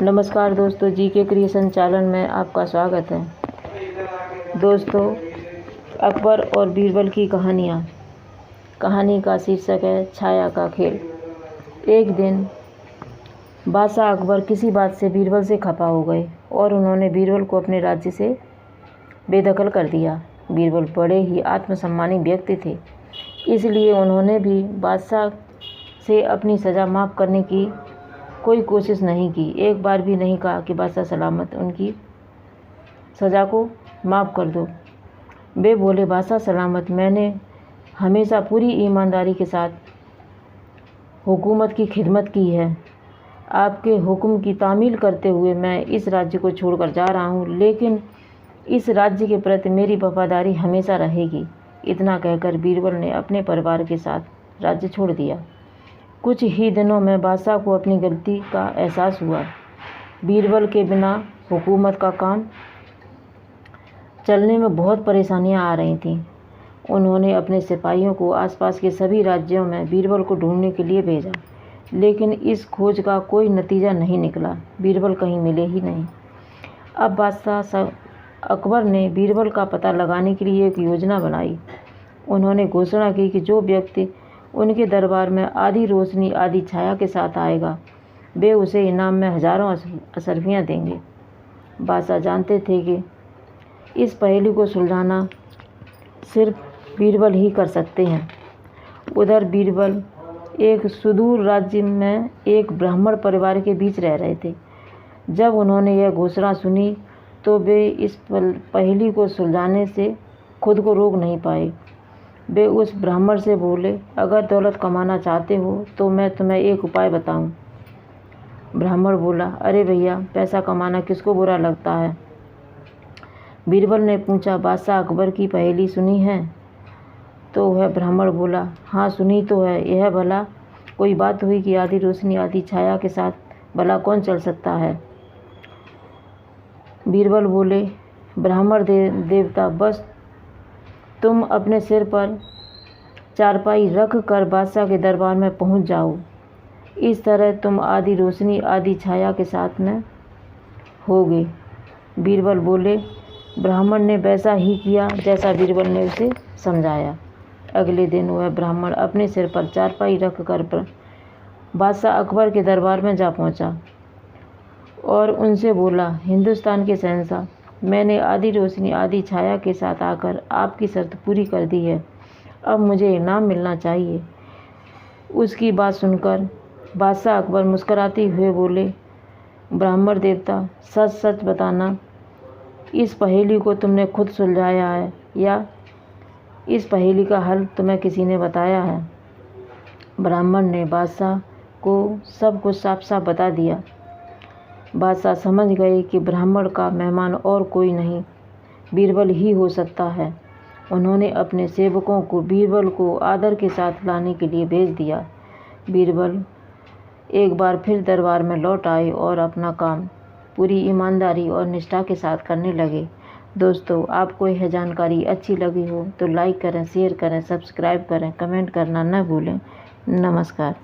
नमस्कार दोस्तों, GK creation channel में आपका स्वागत है। दोस्तों, अकबर और बीरबल की कहानी का शीर्षक है छाया का खेल। एक दिन बादशाह अकबर किसी बात से बीरबल से खफा हो गए और उन्होंने बीरबल को अपने राज्य से बेदखल कर दिया। बीरबल बड़े ही आत्मसम्मानी व्यक्ति थे, इसलिए उन्होंने भी बादशाह से अपनी सज़ा माफ़ करने की कोई कोशिश नहीं की। एक बार भी नहीं कहा कि बादशाह सलामत, उनकी सज़ा को माफ़ कर दो। वे बोले, बादशाह सलामत, मैंने हमेशा पूरी ईमानदारी के साथ हुकूमत की खिदमत की है। आपके हुक्म की तामील करते हुए मैं इस राज्य को छोड़कर जा रहा हूँ, लेकिन इस राज्य के प्रति मेरी वफादारी हमेशा रहेगी। इतना कहकर बीरबल ने अपने परिवार के साथ राज्य छोड़ दिया। कुछ ही दिनों में बादशाह को अपनी गलती का एहसास हुआ। बीरबल के बिना हुकूमत का काम चलने में बहुत परेशानियां आ रही थीं। उन्होंने अपने सिपाहियों को आसपास के सभी राज्यों में बीरबल को ढूंढने के लिए भेजा, लेकिन इस खोज का कोई नतीजा नहीं निकला। बीरबल कहीं मिले ही नहीं। अब बादशाह अकबर ने बीरबल का पता लगाने के लिए एक योजना बनाई। उन्होंने घोषणा की कि जो व्यक्ति उनके दरबार में आधी रोशनी आधी छाया के साथ आएगा, वे उसे इनाम में हज़ारों अशर्फियाँ देंगे। बादशाह जानते थे कि इस पहेली को सुलझाना सिर्फ बीरबल ही कर सकते हैं। उधर बीरबल एक सुदूर राज्य में एक ब्राह्मण परिवार के बीच रह रहे थे। जब उन्होंने यह घोषणा सुनी तो वे इस पहेली को सुलझाने से खुद को रोक नहीं पाए। वे उस ब्राह्मण से बोले, अगर दौलत कमाना चाहते हो तो मैं तुम्हें एक उपाय बताऊं। ब्राह्मण बोला, अरे भैया, पैसा कमाना किसको बुरा लगता है। बीरबल ने पूछा, बादशाह अकबर की पहेली सुनी है? तो वह ब्राह्मण बोला, हाँ सुनी तो है। यह भला कोई बात हुई कि आधी रोशनी आधी छाया के साथ भला कौन चल सकता है। बीरबल बोले, ब्राह्मण देवता, बस तुम अपने सिर पर चारपाई रख कर बादशाह के दरबार में पहुंच जाओ। इस तरह तुम आधी रोशनी आधी छाया के साथ में होगे। बीरबल बोले। ब्राह्मण ने वैसा ही किया जैसा बीरबल ने उसे समझाया। अगले दिन वह ब्राह्मण अपने सिर पर चारपाई रख कर बादशाह अकबर के दरबार में जा पहुंचा और उनसे बोला, हिंदुस्तान के शहंशाह, मैंने आधी रोशनी आधी छाया के साथ आकर आपकी शर्त पूरी कर दी है। अब मुझे इनाम मिलना चाहिए। उसकी बात सुनकर बादशाह अकबर मुस्कुराते हुए बोले, ब्राह्मण देवता, सच सच बताना, इस पहेली को तुमने खुद सुलझाया है या इस पहेली का हल तुम्हें किसी ने बताया है। ब्राह्मण ने बादशाह को सब कुछ साफ साफ बता दिया। बादशाह समझ गए कि ब्राह्मण का मेहमान और कोई नहीं, बीरबल ही हो सकता है। उन्होंने अपने सेवकों को बीरबल को आदर के साथ लाने के लिए भेज दिया। बीरबल एक बार फिर दरबार में लौट आए और अपना काम पूरी ईमानदारी और निष्ठा के साथ करने लगे। दोस्तों, आपको यह जानकारी अच्छी लगी हो तो लाइक करें, शेयर करें, सब्सक्राइब करें, कमेंट करना न भूलें। नमस्कार।